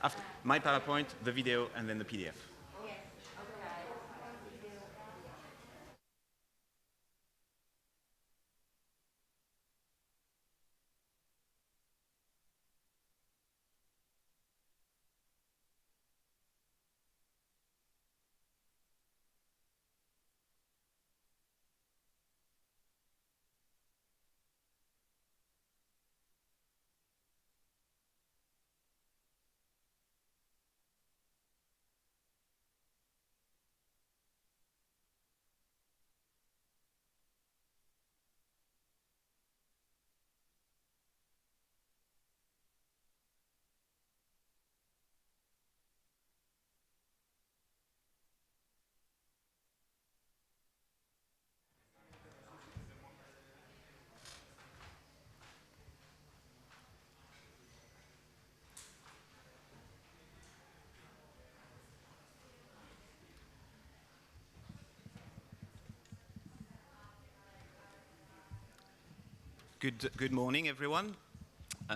After my PowerPoint, the video, and then the PDF. Good morning, everyone.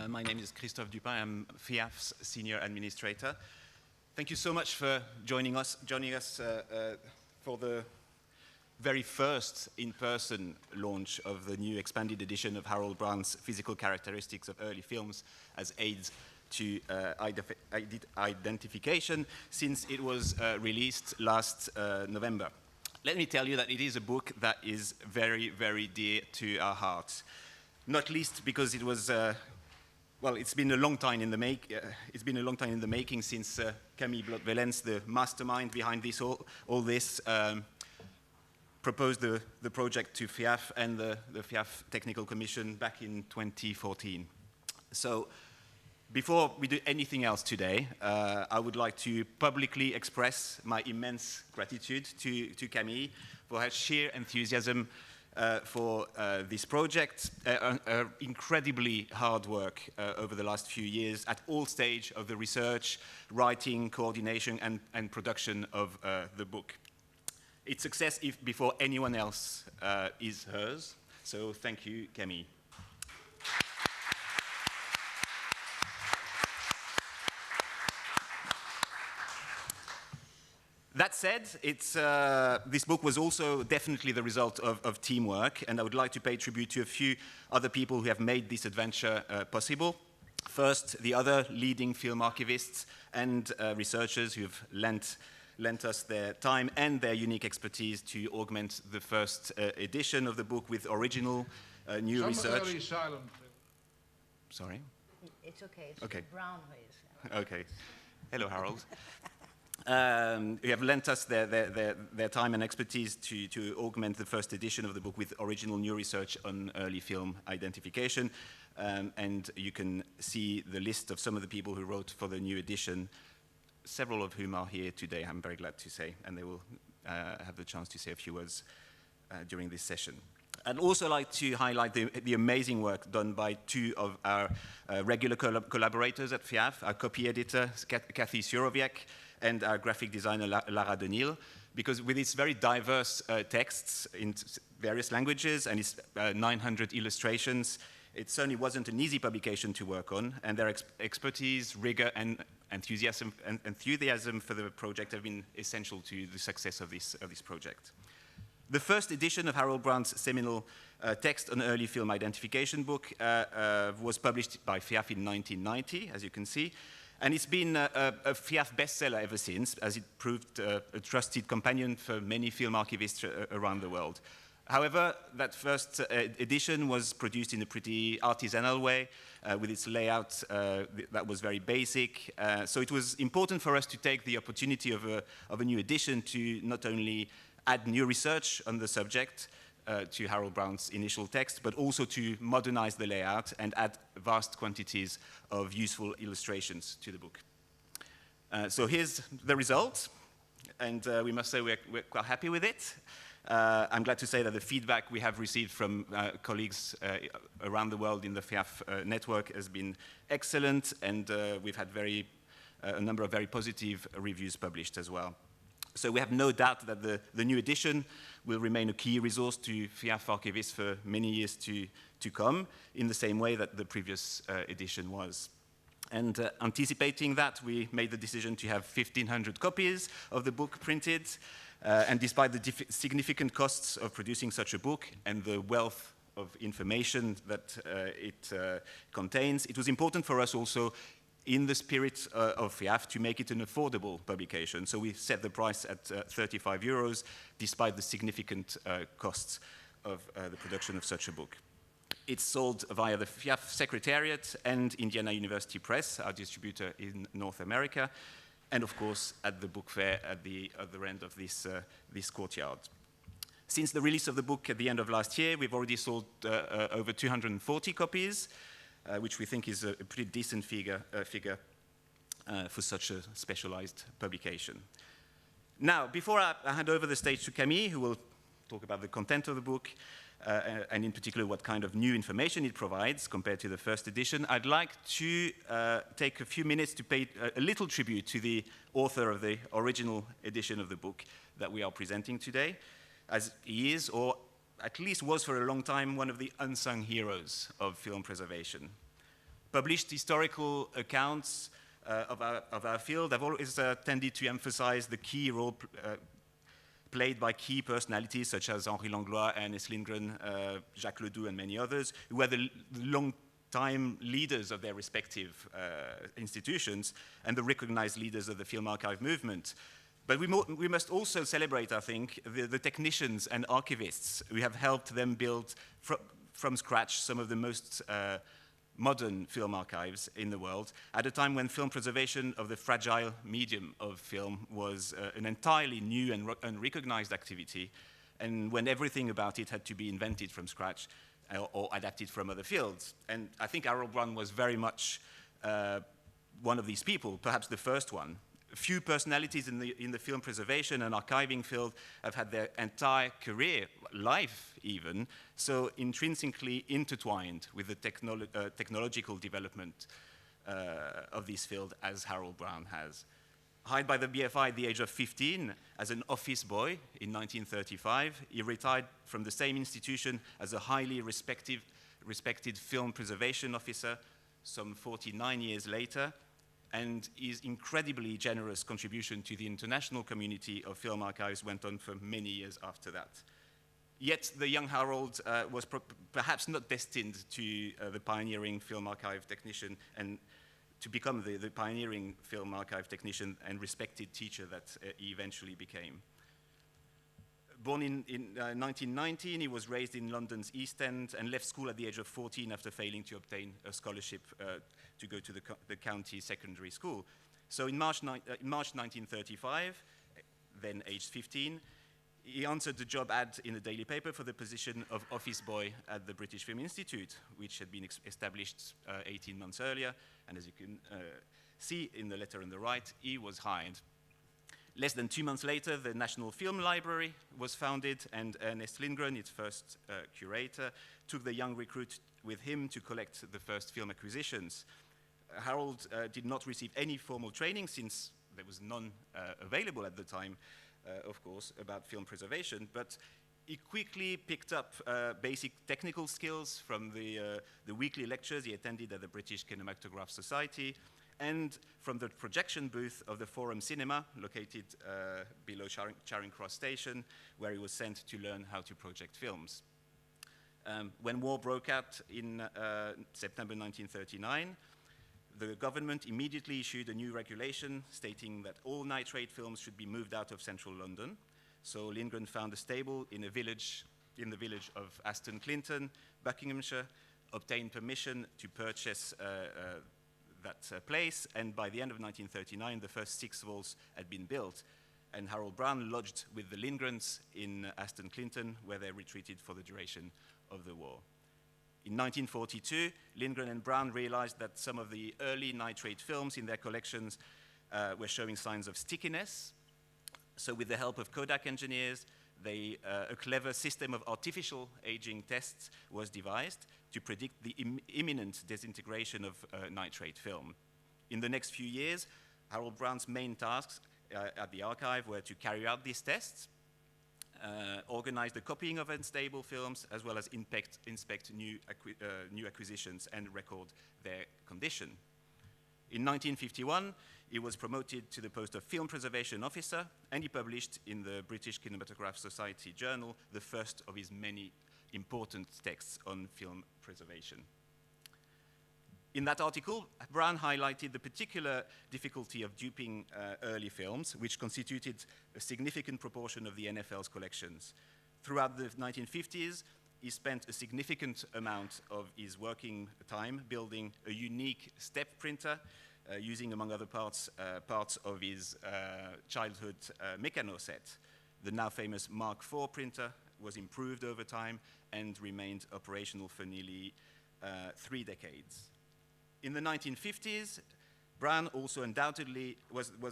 My name is Christophe Dupin. I'm FIAF's Senior Administrator. Thank you so much for joining us for the very first in-person launch of the new expanded edition of Harold Brown's Physical Characteristics of Early Films as Aids to Identification, since it was released last November. Let me tell you that it is a book that is very, very dear to our hearts. Not least because it was, well, it's been a long time in the making since Camille Blot-Wellens, the mastermind behind this all this, proposed the project to FIAF and the FIAF Technical Commission back in 2014. So, before we do anything else today, I would like to publicly express my immense gratitude to Camille for her sheer enthusiasm for this project, incredibly hard work over the last few years at all stages of the research, writing, coordination, and production of the book. Its success before anyone else is hers, so thank you, Camille. That said, this book was also definitely the result of teamwork, and I would like to pay tribute to a few other people who have made this adventure possible. First, the other leading film archivists and researchers who have lent us their time and their unique expertise to augment the first edition of the book with original new research. Very silent. Sorry? It's okay. It's okay. Brown ways. Okay. Hello, Harold. Who have lent us their time and expertise to augment the first edition of the book with original new research on early film identification. And you can see the list of some of the people who wrote for the new edition, several of whom are here today, I'm very glad to say, and they will have the chance to say a few words during this session. I'd also like to highlight the amazing work done by two of our regular collaborators at FIAF, our copy editor, Kathy Surowiak, and our graphic designer, Lara Denil, because with its very diverse texts in various languages and its 900 illustrations, it certainly wasn't an easy publication to work on, and their expertise, rigor, and enthusiasm for the project have been essential to the success of this project. The first edition of Harold Brown's seminal text on early film identification book was published by FIAF in 1990, as you can see, and it's been a FIAF bestseller ever since, as it proved a trusted companion for many film archivists around the world. However, that first edition was produced in a pretty artisanal way, with its layout that was very basic. So it was important for us to take the opportunity of a new edition to not only add new research on the subject to Harold Brown's initial text, but also to modernize the layout and add vast quantities of useful illustrations to the book. So here's the result, and we must say we're quite happy with it. I'm glad to say that the feedback we have received from colleagues around the world in the FIAF network has been excellent, and we've had a number of very positive reviews published as well. So we have no doubt that the new edition will remain a key resource to FIAF archivists for many years to come, in the same way that the previous edition was. And anticipating that, we made the decision to have 1,500 copies of the book printed. And despite the significant costs of producing such a book and the wealth of information that it contains, it was important for us also, in the spirit of FIAF, to make it an affordable publication. So we set the price at 35 euros, despite the significant costs of the production of such a book. It's sold via the FIAF Secretariat and Indiana University Press, our distributor in North America, and of course at the book fair at the other end of this courtyard. Since the release of the book at the end of last year, we've already sold over 240 copies, which we think is a pretty decent figure for such a specialized publication. Now, before I hand over the stage to Camille, who will talk about the content of the book, and in particular what kind of new information it provides compared to the first edition, I'd like to take a few minutes to pay a little tribute to the author of the original edition of the book that we are presenting today, as he is, or at least was for a long time, one of the unsung heroes of film preservation. Published historical accounts of our field have always tended to emphasize the key role played by key personalities such as Henri Langlois, Ernest Lindgren, Jacques Ledoux, and many others, who were the long-time leaders of their respective institutions and the recognized leaders of the film archive movement. But we must also celebrate, I think, the technicians and archivists who have helped them build from scratch some of the most modern film archives in the world, at a time when film preservation of the fragile medium of film was an entirely new and unrecognized activity, and when everything about it had to be invented from scratch or adapted from other fields. And I think Harold Brown was very much one of these people, perhaps the first one. Few personalities in the film preservation and archiving field have had their entire career, life even, so intrinsically intertwined with the technological development of this field as Harold Brown has. Hired by the BFI at the age of 15 as an office boy in 1935, he retired from the same institution as a highly respected film preservation officer some 49 years later, and his incredibly generous contribution to the international community of film archives went on for many years after that. Yet the young Harold was perhaps not destined to the pioneering film archive technician and to become the pioneering film archive technician and respected teacher that he eventually became. Born in 1919, he was raised in London's East End and left school at the age of 14 after failing to obtain a scholarship to go to the county secondary school. So in March 1935, then aged 15, he answered the job ad in the daily paper for the position of office boy at the British Film Institute, which had been established 18 months earlier. And as you can see in the letter on the right, he was hired. Less than 2 months later, the National Film Library was founded, and Ernest Lindgren, its first curator, took the young recruit with him to collect the first film acquisitions. Harold did not receive any formal training, since there was none available at the time, of course, about film preservation, but he quickly picked up basic technical skills from the weekly lectures he attended at the British Kinematograph Society, and from the projection booth of the Forum Cinema, located below Charing Cross Station, where he was sent to learn how to project films. When war broke out in September 1939, the government immediately issued a new regulation stating that all nitrate films should be moved out of central London. So Lindgren found a stable in the village of Aston Clinton, Buckinghamshire, obtained permission to purchase that place, and by the end of 1939, the first 6 vaults had been built, and Harold Brown lodged with the Lindgrens in Aston Clinton, where they retreated for the duration of the war. In 1942, Lindgren and Brown realized that some of the early nitrate films in their collections were showing signs of stickiness. So with the help of Kodak engineers, a clever system of artificial aging tests was devised to predict the imminent disintegration of nitrate film. In the next few years, Harold Brown's main tasks at the archive were to carry out these tests, organize the copying of unstable films, as well as inspect new acquisitions and record their condition. In 1951, he was promoted to the post of Film Preservation Officer, and he published in the British Kinematograph Society Journal the first of his many important texts on film preservation. In that article, Brown highlighted the particular difficulty of duping early films, which constituted a significant proportion of the NFL's collections. Throughout the 1950s, he spent a significant amount of his working time building a unique step printer, using, among other parts of his childhood Meccano set. The now famous Mark IV printer was improved over time and remained operational for nearly 3 decades. In the 1950s, Brown was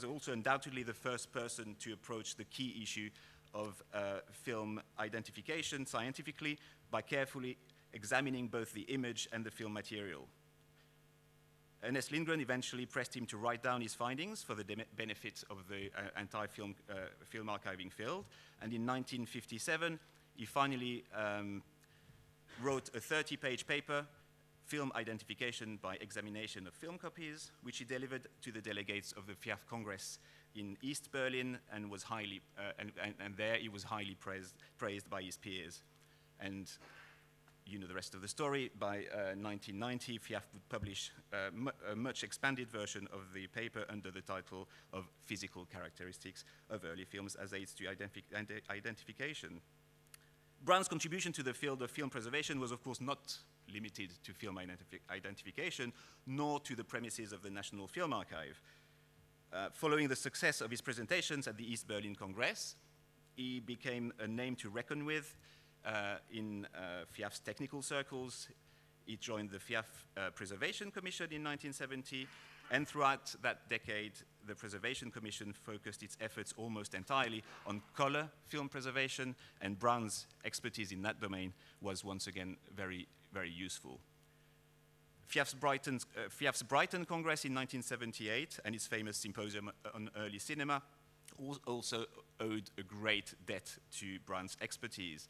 also undoubtedly the first person to approach the key issue of film identification scientifically by carefully examining both the image and the film material. Ernest Lindgren eventually pressed him to write down his findings for the benefit of the entire film archiving field. And in 1957, he finally wrote a 30-page paper, Film Identification by Examination of Film Copies, which he delivered to the delegates of the FIAF Congress in East Berlin, and was and there he was highly praised by his peers. And you know the rest of the story. By 1990, FIAF would publish a much expanded version of the paper under the title of Physical Characteristics of Early Films as Aids to Identification. Brown's contribution to the field of film preservation was, of course, not limited to film identification, nor to the premises of the National Film Archive. Following the success of his presentations at the East Berlin Congress, he became a name to reckon with in FIAF's technical circles. He joined the FIAF Preservation Commission in 1970, and throughout that decade, the Preservation Commission focused its efforts almost entirely on color film preservation, and Brown's expertise in that domain was once again very, very useful. FIAF's Brighton Congress in 1978 and its famous symposium on early cinema also owed a great debt to Brown's expertise.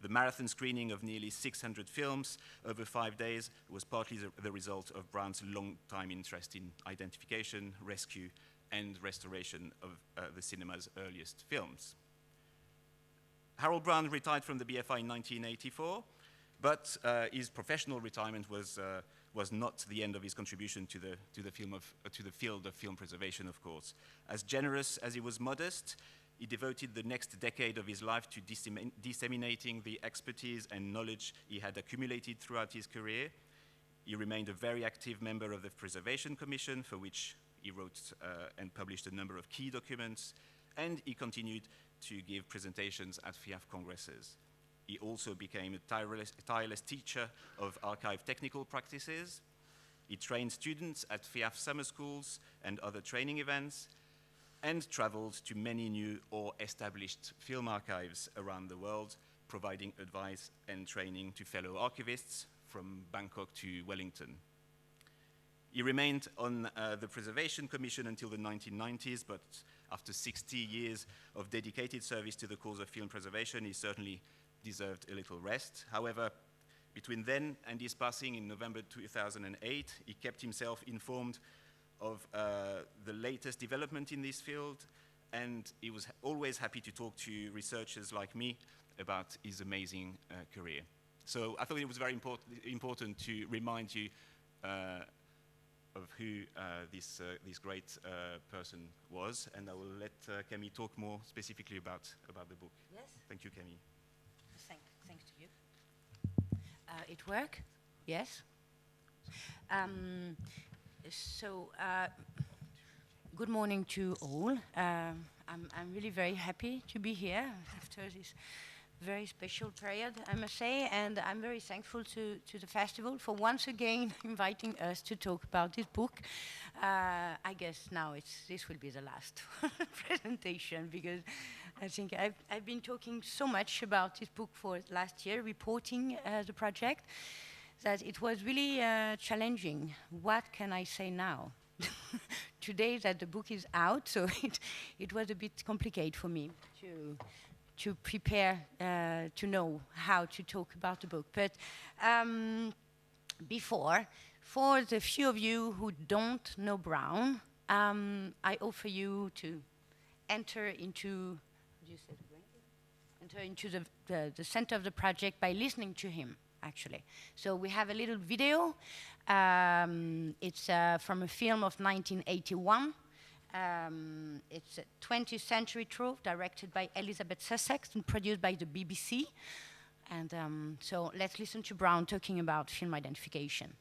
The marathon screening of nearly 600 films over 5 days was partly the result of Brown's long-time interest in identification, rescue, and restoration of the cinema's earliest films. Harold Brown retired from the BFI in 1984, but his professional retirement was not the end of his contribution to the field of film preservation, of course. As generous as he was modest, he devoted the next decade of his life to disseminating the expertise and knowledge he had accumulated throughout his career. He remained a very active member of the Preservation Commission, for which he wrote and published a number of key documents, and he continued to give presentations at FIAF congresses. He also became a tireless teacher of archive technical practices. He trained students at FIAF summer schools and other training events, and traveled to many new or established film archives around the world, providing advice and training to fellow archivists from Bangkok to Wellington. He remained on the Preservation Commission until the 1990s, but after 60 years of dedicated service to the cause of film preservation, he certainly deserved a little rest. However, between then and his passing in November 2008, he kept himself informed of the latest development in this field, and he was always happy to talk to researchers like me about his amazing career. So I thought it was very important to remind you of who this great person was, and I will let Camille talk more specifically about the book. Yes. Thank you, Camille. Thanks to you. It work? Yes. Good morning to all. I'm really very happy to be here after this very special period, I must say, and I'm very thankful to the festival for once again inviting us to talk about this book. I guess now this will be the last presentation, because I think I've been talking so much about this book for last year, reporting the project, that it was really challenging. What can I say now? Today that the book is out, so it was a bit complicated for me to prepare to know how to talk about the book. But before, For the few of you who don't know Brown, I offer you to enter into, the center of the project by listening to him, actually. So we have a little video. It's from a film of 1981. It's a 20th Century Trope, directed by Elizabeth Sussex and produced by the BBC. And so let's listen to Brown talking about film identification.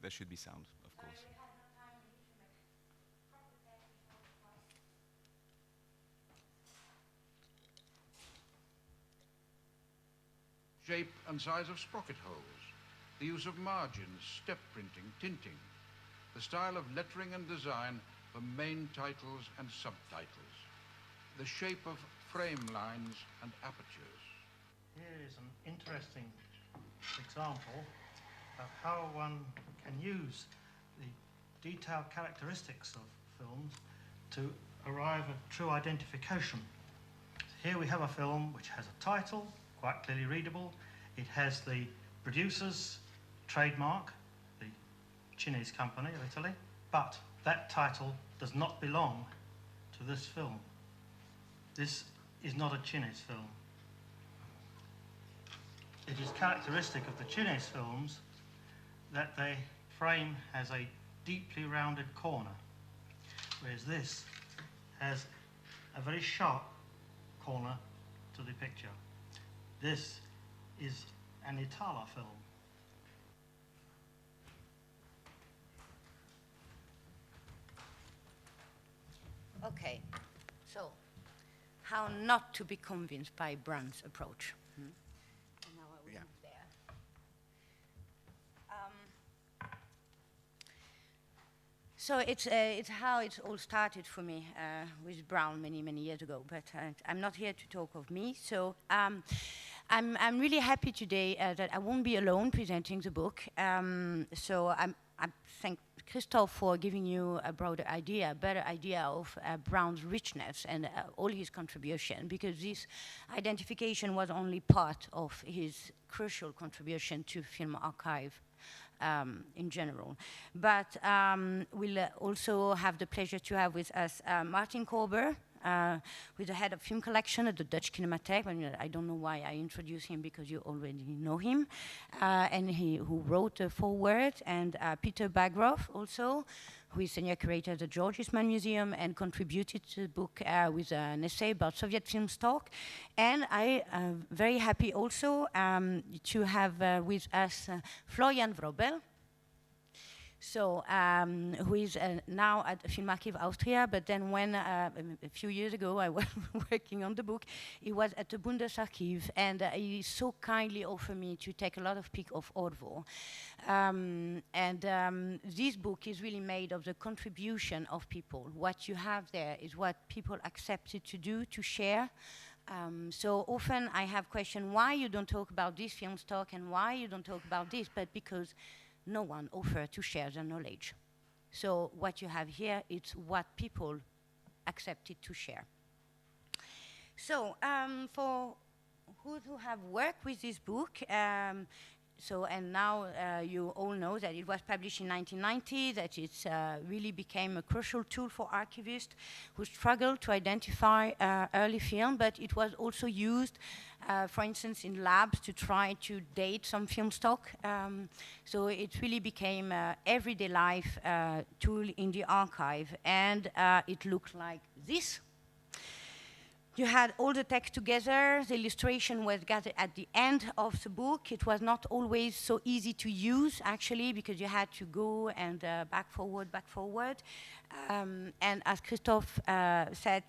There should be sound, of course. Shape and size of sprocket holes, the use of margins, step printing, tinting, the style of lettering and design for main titles and subtitles, the shape of frame lines and apertures. Here is an interesting example of how one can use the detailed characteristics of films to arrive at true identification. Here we have a film which has a title, quite clearly readable. It has the producer's trademark, the Chinese company of Italy, but that title does not belong to this film. This is not a Chinese film. It is characteristic of the Chinese films that the frame has a deeply rounded corner, whereas this has a very sharp corner to the picture. This is an Itala film. Okay, so how not to be convinced by Brown's approach. And now I will move there. So it's how it all started for me with Brown many years ago. But I'm not here to talk of me. So I'm really happy today that I won't be alone presenting the book. So I thank Christophe for giving you a better idea of Brown's richness and all his contribution, because this identification was only part of his crucial contribution to film archive in general. But we'll also have the pleasure to have with us Martin Korber, who's the head of film collection at the Dutch Kinematheek. I don't know why I introduce him, because you already know him. And who wrote the foreword, and Peter Bagroff also, who is senior curator at the George Eastman Museum and contributed to the book with an essay about Soviet film stock. And I am very happy also to have with us Florian Wrobel, so who is now at Film Archive Austria, but then when a few years ago I was working on the book, he was at the Bundesarchiv, and he so kindly offered me to take a lot of pic of Orvo. This book is really made of the contribution of people. What you have there is what people accepted to do, to share. So often I have questioned why you don't talk about this film stock and why you don't talk about this, but because no one offered to share their knowledge. So what you have here is what people accepted to share. So for who have worked with this book, and now you all know that it was published in 1990, that it really became a crucial tool for archivists who struggled to identify early film, but it was also used, for instance, in labs to try to date some film stock. So it really became an everyday life tool in the archive, and it looked like this. You had all the text together. The illustration was gathered at the end of the book. It was not always so easy to use, actually, because you had to go and back, forward. And as Christophe said,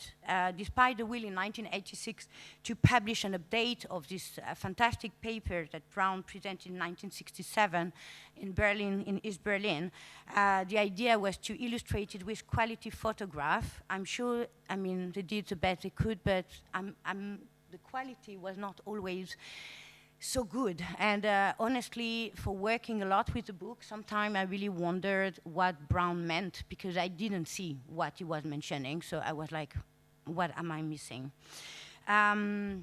despite the will in 1986 to publish an update of this fantastic paper that Brown presented in 1967 in Berlin, in East Berlin, the idea was to illustrate it with quality photograph. I'm sure, I mean, they did the best they could, but the quality was not always so good. And honestly, for working a lot with the book, sometimes I really wondered what Brown meant, because I didn't see what he was mentioning. So I was like, what am I missing? And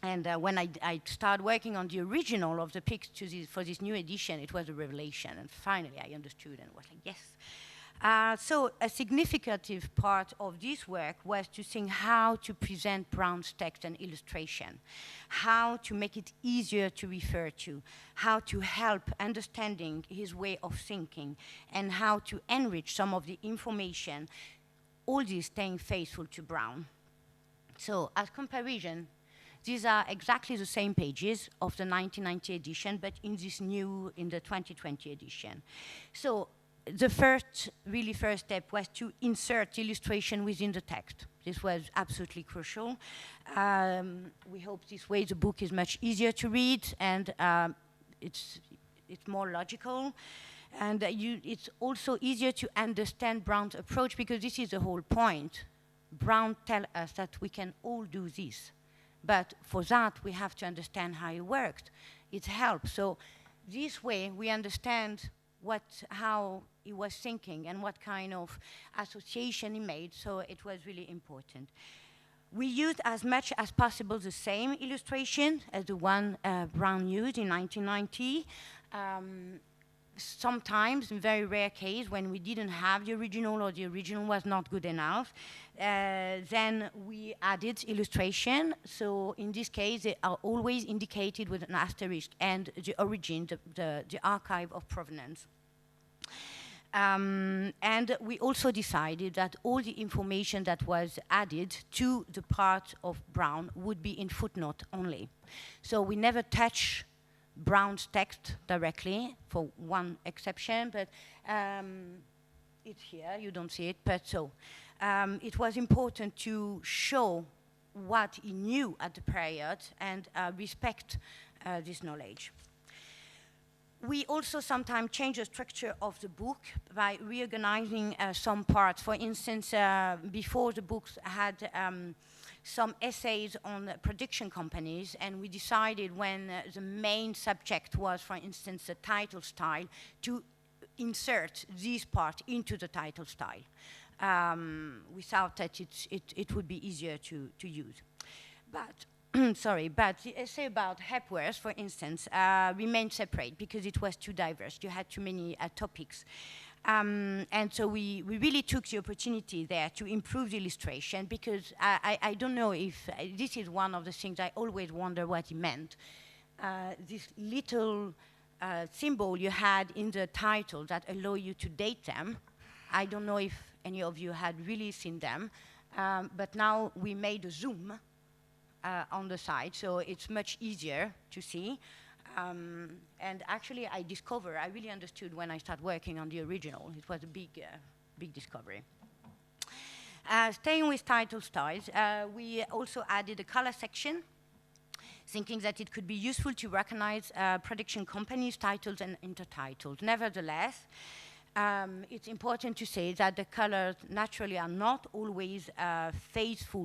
when I started working on the original of the pics for this new edition, it was a revelation. And finally, I understood and was like, yes. So a significant part of this work was to think how to present Brown's text and illustration, how to make it easier to refer to, how to help understanding his way of thinking, and how to enrich some of the information, all this staying faithful to Brown. So as comparison, these are exactly the same pages of the 1990 edition, but in the 2020 edition. So the first step was to insert illustration within the text. This was absolutely crucial. We hope this way the book is much easier to read, and it's more logical. And it's also easier to understand Brown's approach, because this is the whole point. Brown tells us that we can all do this. But for that, we have to understand how it worked. It helps. So this way, we understand how he was thinking and what kind of association he made, so it was really important. We used as much as possible the same illustration as the one Brown used in 1990. Sometimes, in very rare case, when we didn't have the original or the original was not good enough, then we added illustration. So in this case, they are always indicated with an asterisk and the origin, the archive of provenance. And we also decided that all the information that was added to the part of Brown would be in footnote only. So we never touch Brown's text directly, for one exception, but it's here, you don't see it, but so. It was important to show what he knew at the period and respect this knowledge. We also sometimes change the structure of the book by reorganizing some parts. For instance, before the books had some essays on production companies, and we decided when the main subject was, for instance, the title style, to insert this part into the title style. We thought that it would be easier to use. But but the essay about Hepworth, for instance, remained separate because it was too diverse. You had too many topics. And so we really took the opportunity there to improve the illustration, because I don't know if this is one of the things I always wonder what he meant. This little symbol you had in the title that allow you to date them. I don't know if any of you had really seen them, but now we made a zoom on the side, so it's much easier to see. And actually, I really understood when I started working on the original. It was a big discovery. Staying with title styles, we also added a color section, thinking that it could be useful to recognize production companies' titles and intertitles. Nevertheless, it's important to say that the colors naturally are not always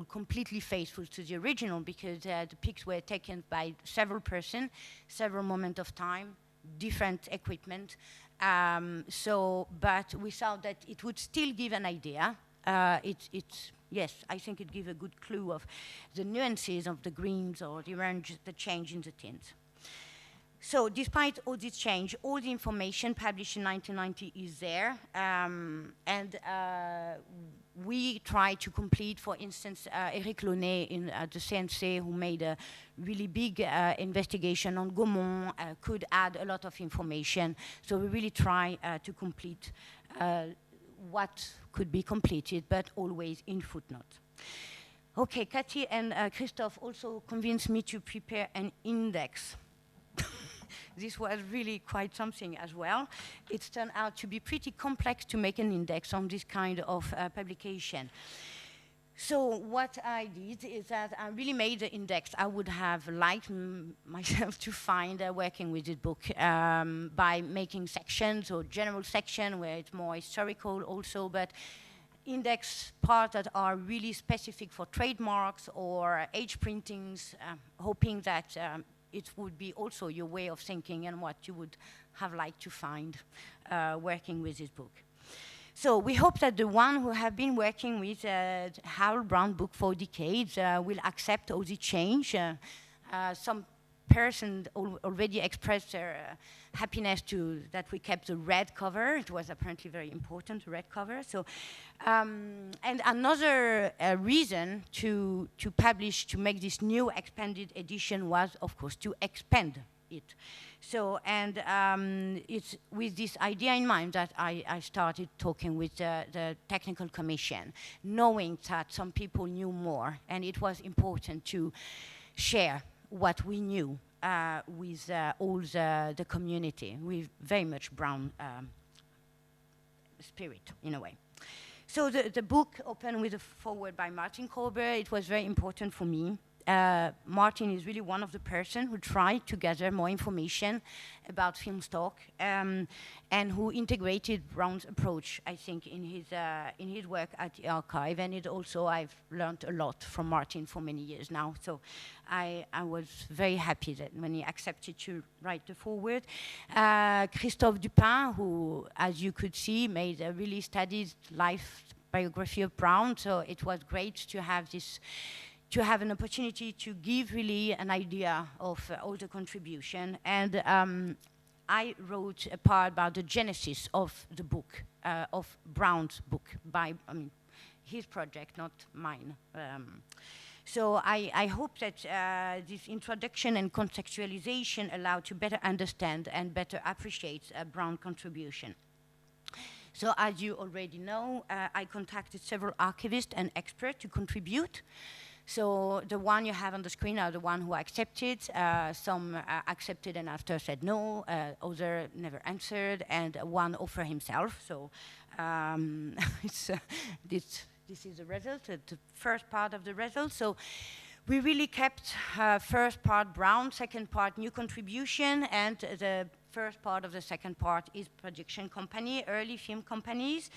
completely faithful to the original, because the pics were taken by several persons, several moments of time, different equipment. But we thought that it would still give an idea. Yes, I think it gives a good clue of the nuances of the greens or the orange, the change in the tints. So despite all this change, all the information published in 1990 is there. And we try to complete, for instance, Eric Launay in the CNC, who made a really big investigation on Gaumont, could add a lot of information. So we really try to complete what could be completed, but always in footnote. Okay, Cathy and Christophe also convinced me to prepare an index. This was really quite something as well. It's turned out to be pretty complex to make an index on this kind of publication. So what I did is that I really made the index I would have liked myself to find working with this book by making sections or general section where it's more historical also, but index parts that are really specific for trademarks or age printings, hoping that it would be also your way of thinking and what you would have liked to find working with this book. So we hope that the one who have been working with Harold Brown book for decades will accept all the change. Some person already expressed their happiness that we kept the red cover. It was apparently very important, the red cover. So, and another reason to publish, to make this new expanded edition was, of course, to expand it. So, and it's with this idea in mind that I started talking with the technical commission, knowing that some people knew more, and it was important to share what we knew with all the community, with very much Brown spirit, in a way. So the book opened with a foreword by Martin Kolber. It was very important for me. Martin is really one of the person who tried to gather more information about film stock and who integrated Brown's approach, I think, in his work at the archive. And it also, I've learned a lot from Martin for many years now. So I was very happy that when he accepted to write the foreword. Christophe Dupin, who, as you could see, made a really studied life biography of Brown. So it was great to have this, to have an opportunity to give really an idea of all the contribution. And I wrote a part about the genesis of the book, of Brown's book, by his project, not mine. So I hope that this introduction and contextualization allow to better understand and better appreciate Brown's contribution. So as you already know, I contacted several archivists and experts to contribute. So the one you have on the screen are the one who accepted. Some accepted and after said no, other never answered, and one offered himself. So this is the result, the first part of the result. So we really kept first part Brown, second part new contribution, and the first part of the second part is production company, early film companies.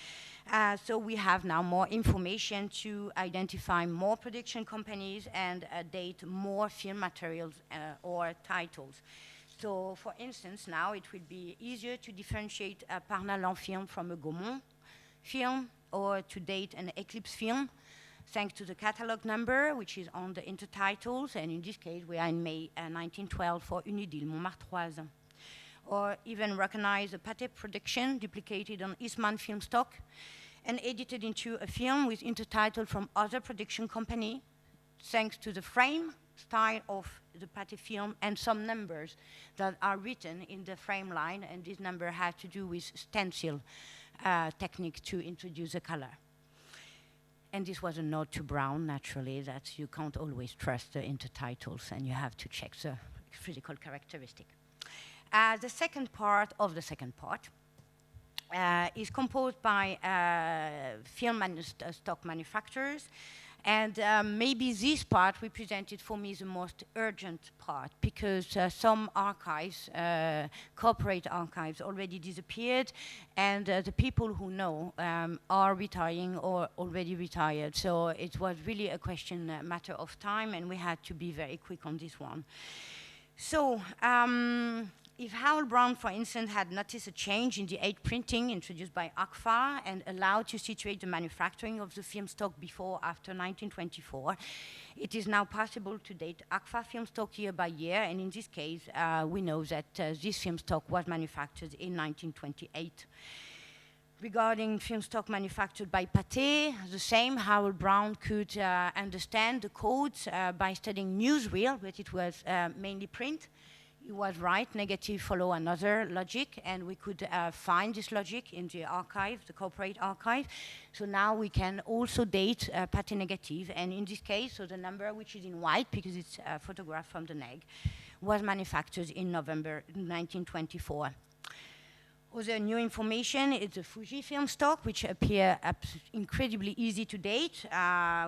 So we have now more information to identify more production companies and date more film materials or titles. So for instance, now it will be easier to differentiate a Parnaland film from a Gaumont film, or to date an Eclipse film, thanks to the catalog number, which is on the intertitles, and in this case we are in May 1912 for Unidil Montmartroise. Or even recognize a Pathé production duplicated on Eastman film stock and edited into a film with intertitle from other production company, thanks to the frame style of the Pathé film and some numbers that are written in the frame line, and this number had to do with stencil technique to introduce the color. And this was a nod to Brown, naturally, that you can't always trust the intertitles and you have to check the physical characteristic. The second part of the second part is composed by film stock manufacturers, and maybe this part represented for me the most urgent part, because some archives, corporate archives, already disappeared, and the people who know are retiring or already retired. So it was really a matter of time, and we had to be very quick on this one. So if Harold Brown, for instance, had noticed a change in the age printing introduced by ACFA and allowed to situate the manufacturing of the film stock before after 1924, it is now possible to date ACFA film stock year by year, and in this case, we know that this film stock was manufactured in 1928. Regarding film stock manufactured by Pathé, the same, Harold Brown could understand the codes by studying newsreel, but it was mainly print, he was right, negative follow another logic, and we could find this logic in the archive, the corporate archive. So now we can also date pathé negative, and in this case, so the number which is in white, because it's a photograph from the neg, was manufactured in November 1924. Other new information is the Fuji film stock, which appear incredibly easy to date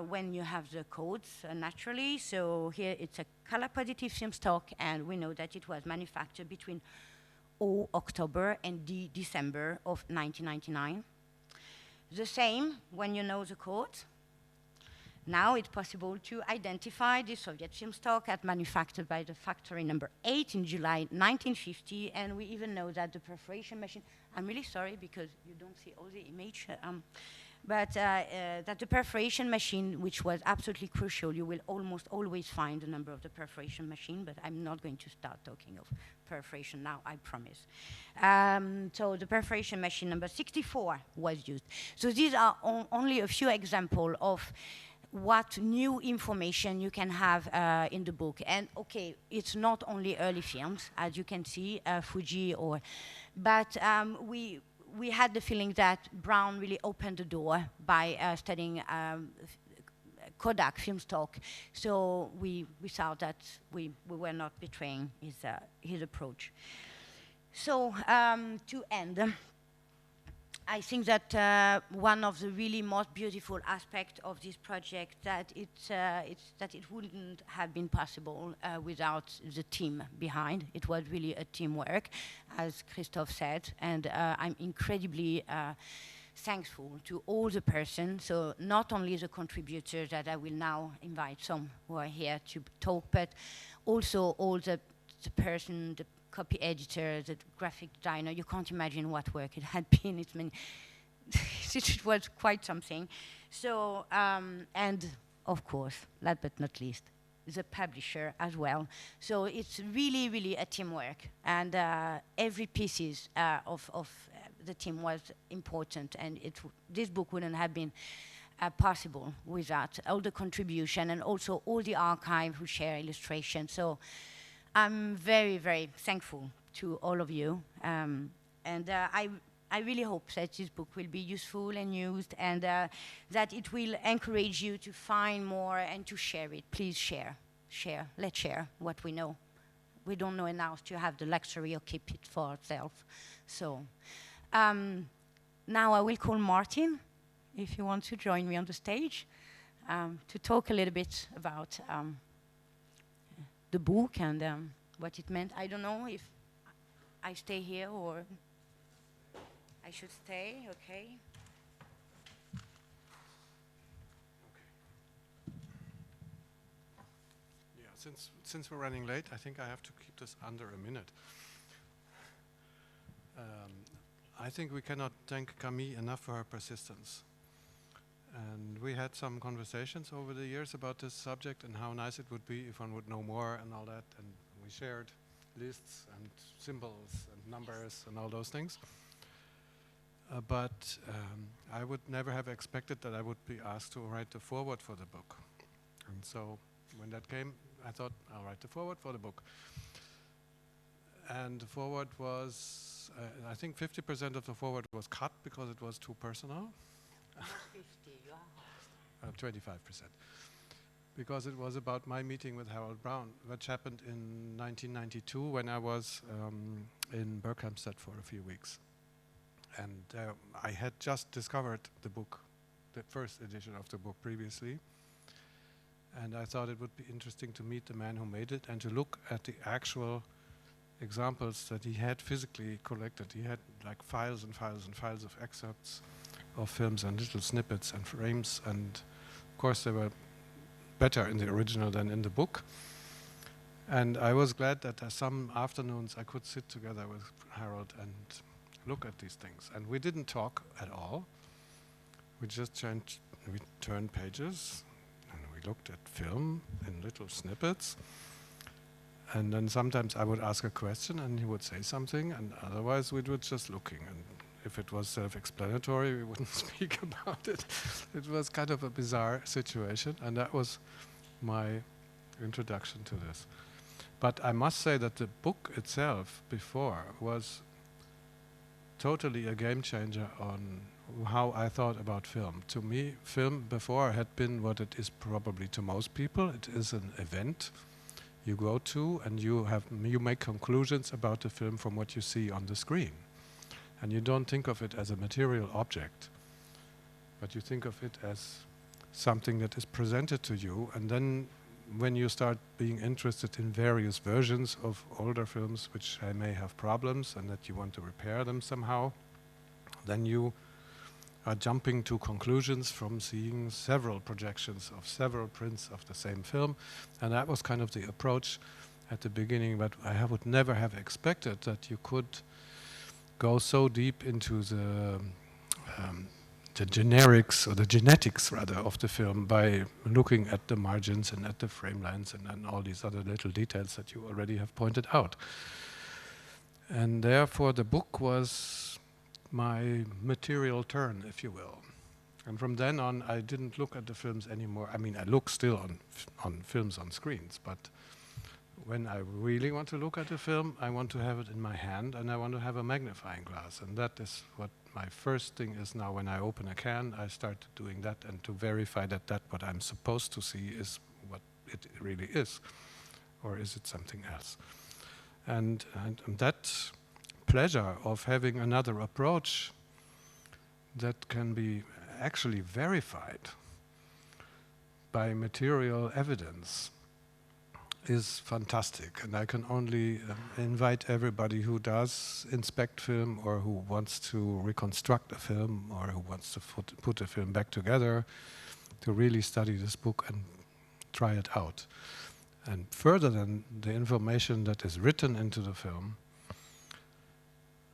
when you have the codes naturally. So here it's a color positive film stock, and we know that it was manufactured between October and December of 1999. The same when you know the codes. Now it's possible to identify the Soviet film stock as manufactured by the factory number 8 in July 1950, and we even know that the perforation machine, I'm really sorry because you don't see all the image, but that the perforation machine, which was absolutely crucial, you will almost always find the number of the perforation machine, but I'm not going to start talking of perforation now, I promise. So the perforation machine number 64 was used. So these are only a few examples of what new information you can have in the book. And okay, it's not only early films, as you can see, Fuji but we had the feeling that Brown really opened the door by studying Kodak film stock. So we thought that we were not betraying his approach. So to end, I think that one of the really most beautiful aspects of this project that it wouldn't have been possible without the team behind. It was really a teamwork, as Christophe said, and I'm incredibly thankful to all the persons. So not only the contributors that I will now invite some who are here to talk, but also all the person, the copy editor, the graphic designer. You can't imagine what work it had been. It was quite something. So, and of course, last but not least, the publisher as well. So it's really, really a teamwork. And every piece of the team was important. And this book wouldn't have been possible without all the contribution and also all the archive who share illustration. So I'm very, very thankful to all of you. And I really hope that this book will be useful and used, and that it will encourage you to find more and to share it. Please share. Let's share what we know. We don't know enough to have the luxury or keep it for ourselves. So now I will call Martin, if you want to join me on the stage, to talk a little bit about the book and what it meant. I don't know if I stay here or I should stay, okay? Yeah, since we're running late, I think I have to keep this under a minute. I think we cannot thank Camille enough for her persistence. And we had some conversations over the years about this subject and how nice it would be if one would know more and all that. And we shared lists and symbols and numbers and all those things. But I would never have expected that I would be asked to write the foreword for the book. And so when that came, I thought, I'll write the foreword for the book. And the foreword was, I think 50% of the foreword was cut because it was too personal. 25%. Because it was about my meeting with Harold Brown, which happened in 1992 when I was in Berkhamsted for a few weeks. And I had just discovered the book, the first edition of the book previously. And I thought it would be interesting to meet the man who made it and to look at the actual examples that he had physically collected. He had like files and files and files of excerpts of films and little snippets and frames, and of course they were better in the original than in the book. And I was glad that some afternoons I could sit together with Harold and look at these things. And we didn't talk at all. We just turned pages and we looked at film in little snippets. And then sometimes I would ask a question and he would say something, and otherwise we were just looking. And if it was self-explanatory, we wouldn't speak about it. It was kind of a bizarre situation, and that was my introduction to this. But I must say that the book itself before was totally a game changer on how I thought about film. To me, film before had been what it is probably to most people. It is an event you go to, and you make conclusions about the film from what you see on the screen. And you don't think of it as a material object, but you think of it as something that is presented to you. And then when you start being interested in various versions of older films which may have problems and that you want to repair them somehow, then you are jumping to conclusions from seeing several projections of several prints of the same film. And that was kind of the approach at the beginning, but I would never have expected that you could go so deep into the generics, or the genetics rather, of the film by looking at the margins and at the frame lines and all these other little details that you already have pointed out. And therefore the book was my material turn, if you will. And from then on, I didn't look at the films anymore. I mean, I look still on films on screens, but when I really want to look at a film, I want to have it in my hand, and I want to have a magnifying glass. And that is what my first thing is now. When I open a can, I start doing that, and to verify that what I'm supposed to see is what it really is, or is it something else? And that pleasure of having another approach that can be actually verified by material evidence is fantastic. And I can only invite everybody who does inspect film, or who wants to reconstruct a film, or who wants to put a film back together, to really study this book and try it out. And further than the information that is written into the film,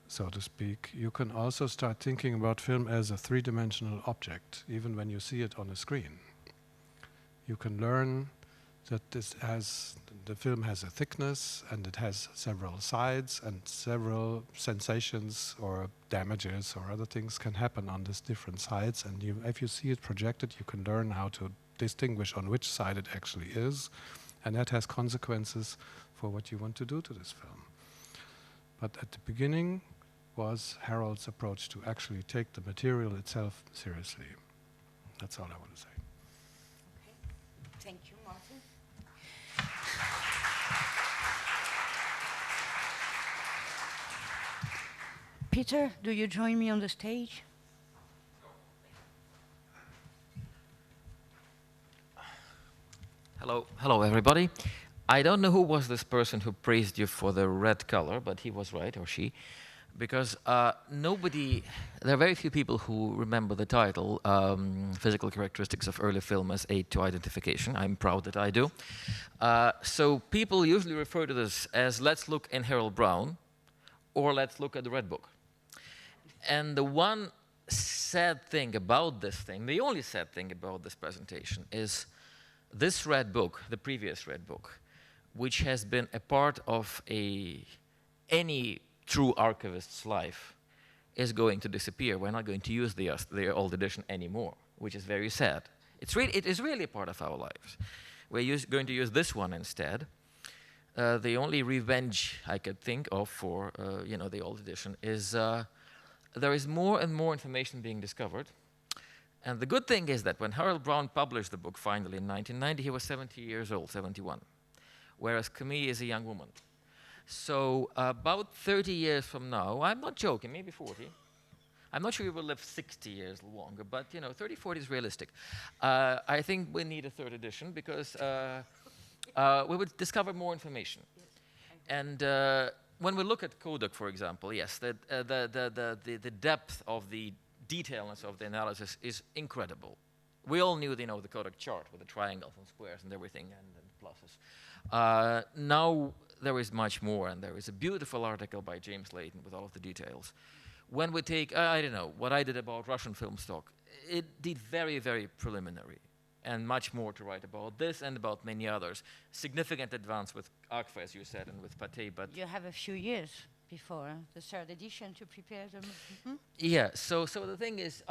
so to speak, you can also start thinking about film as a three-dimensional object, even when you see it on a screen. You can learn that the film has a thickness, and it has several sides, and several sensations or damages or other things can happen on these different sides. And if you see it projected, you can learn how to distinguish on which side it actually is, and that has consequences for what you want to do to this film. But at the beginning was Harold's approach to actually take the material itself seriously. That's all I want to say. Okay. Thank you, Martin. Peter, do you join me on the stage? Hello everybody. I don't know who was this person who praised you for the red color, but he was right, or she, because there are very few people who remember the title, Physical Characteristics of Early Film as Aid to Identification. I'm proud that I do. So people usually refer to this as let's look in Harold Brown, or let's look at the Red Book. And the one sad thing about this thing, the only sad thing about this presentation is this Red Book, the previous Red Book, which has been a part of any true archivist's life, is going to disappear. We're not going to use the old edition anymore, which is very sad. It is really a part of our lives. We're going to use this one instead. The only revenge I could think of for the old edition is there is more and more information being discovered. And the good thing is that when Harold Brown published the book finally in 1990, he was 70 years old, 71, whereas Camille is a young woman. So about 30 years from now, I'm not joking, maybe 40. I'm not sure we will live 60 years longer, but 30, 40 is realistic. I think we need a third edition because we would discover more information. Yes. And when we look at Kodak, for example, yes, the depth of the detailness of the analysis is incredible. We all knew, the Kodak chart with the triangles and squares and everything and pluses. Now there is much more, and there is a beautiful article by James Layton with all of the details. When we take, I don't know, what I did about Russian film stock, it did very, very preliminary, and much more to write about this and about many others. Significant advance with Agfa, as you said, and with Pathé, but... You have a few years before the third edition to prepare them. Yeah, so the thing is,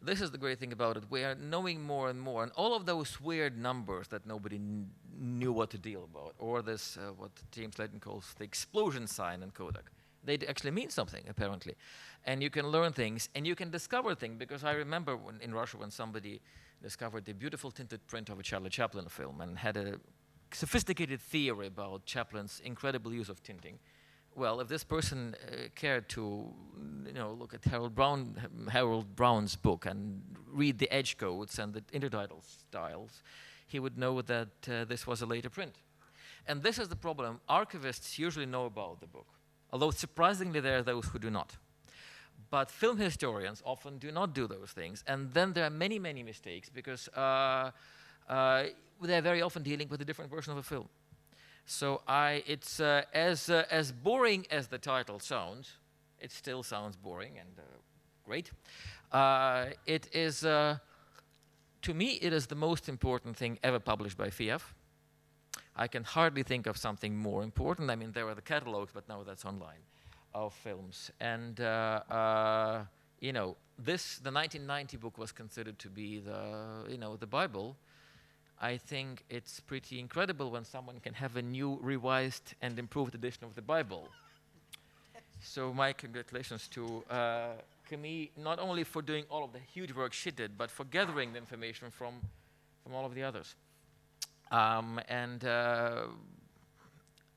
this is the great thing about it. We are knowing more and more, and all of those weird numbers that nobody knew what to deal about, or this, what James Layton calls the explosion sign in Kodak, they actually mean something, apparently. And you can learn things, and you can discover things, because I remember in Russia when somebody discovered the beautiful tinted print of a Charlie Chaplin film and had a sophisticated theory about Chaplin's incredible use of tinting. Well, if this person cared to, look at Harold Brown's book and read the edge codes and the intertidal styles, he would know that this was a later print. And this is the problem. Archivists usually know about the book, although surprisingly there are those who do not. But film historians often do not do those things, and then there are many, many mistakes because they're very often dealing with a different version of a film. So it's as boring as the title sounds, it still sounds boring and great. It is, to me, it is the most important thing ever published by FIAF. I can hardly think of something more important. I mean, there are the catalogs, but now that's online, of films. And, the 1990 book was considered to be the Bible. I think it's pretty incredible when someone can have a new, revised, and improved edition of the Bible. So my congratulations to Camille, not only for doing all of the huge work she did, but for gathering the information from all of the others.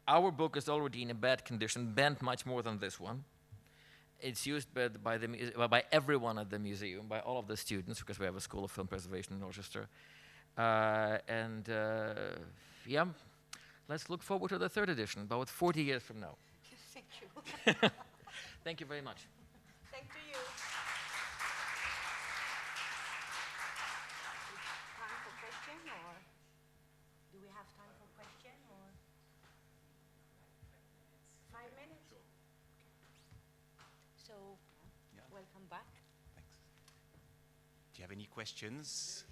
Our book is already in a bad condition, bent much more than this one. It's used by everyone at the museum, by all of the students, because we have a School of Film Preservation in Rochester. Let's look forward to the third edition, about 40 years from now. Thank you. Thank you very much. Thank you. Time for question, or do we have time for question, or 5 minutes? So, welcome back. Thanks. Do you have any questions?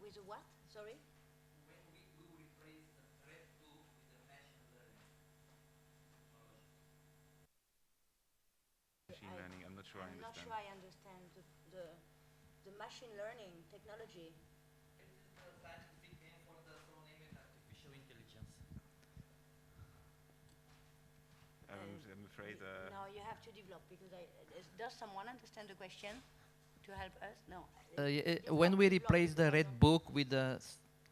With a what? Sorry? When we will replace the red book with the machine learning technology. Machine learning, I'm not sure I I'm not understand. sure I understand the machine learning technology. It is the scientific name for the so named artificial intelligence. I'm afraid. No, you have to develop because does someone understand the question to help us? No. When we replace the red book with the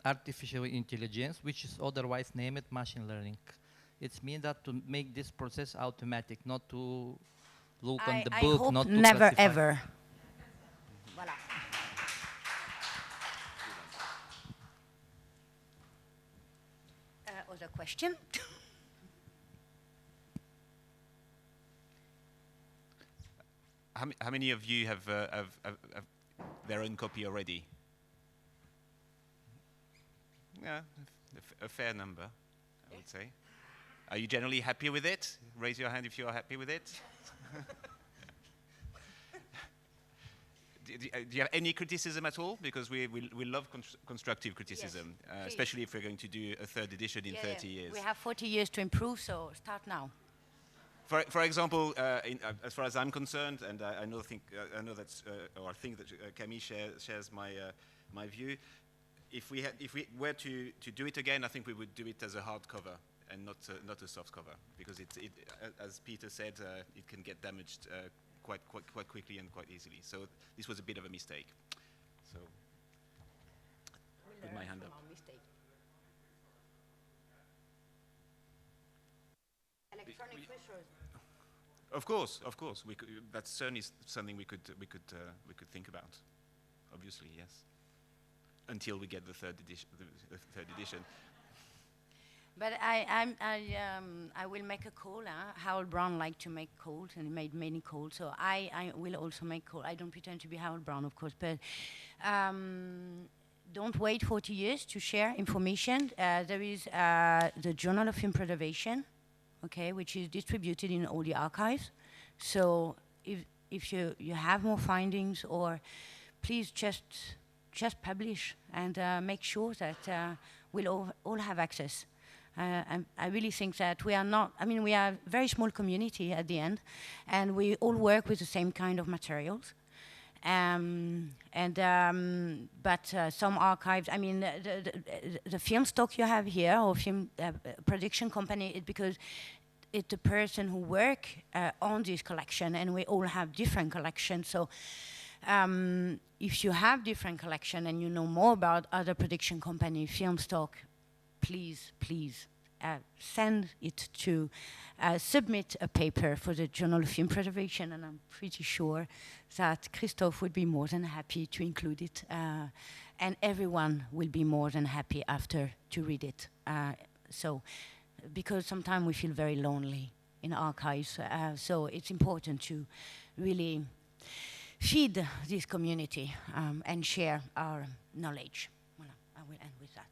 artificial intelligence, which is otherwise named machine learning, it means that to make this process automatic, not to look on the book, hope not to never classify. ever. Voilà. Other question? How many of you have their own copy already? Yeah, a fair number, I would say. Are you generally happy with it? Raise your hand if you are happy with it. Do you have any criticism at all? Because we love constructive criticism, Yes, especially if we're going to do a third edition in 30 years. We have 40 years to improve, so start now. For example, as far as I'm concerned, and I think that Camille shares my view. If we were to do it again, I think we would do it as a hardcover and not a soft cover, because as Peter said, it can get damaged quite quickly and quite easily. So this was a bit of a mistake. So put my hand up. Electronic research. Of course. That's certainly something we could think about. Obviously, yes. Until we get the third edition. But I will make a call. Harold Brown liked to make calls, and he made many calls. So I will also make calls. I don't pretend to be Harold Brown, of course, but don't wait 40 years to share information. There is the Journal of Film Preservation, okay, which is distributed in all the archives. So if you have more findings, or please just publish and make sure that we'll all have access. I really think that we are not, I mean, we are a very small community at the end, and we all work with the same kind of materials. But some archives, I mean, the film stock you have here, or film production company, it's because it's the person who work on this collection, and we all have different collections. So if you have different collection and you know more about other production company, film stock, please send it to submit a paper for the Journal of Film Preservation, and I'm pretty sure that Christophe would be more than happy to include it, and everyone will be more than happy after to read it. Because sometimes we feel very lonely in archives, so it's important to really feed this community and share our knowledge. Well, I will end with that.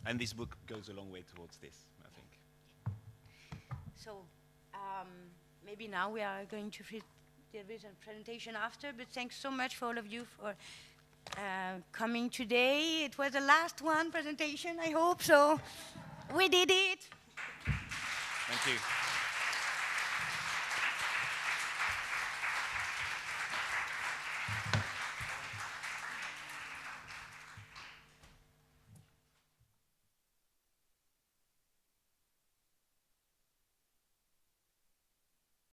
And this book goes a long way towards this, I think. So maybe now we are going to there is a presentation after, but thanks so much for all of you for coming today. It was the last one presentation, I hope so. We did it. Thank you.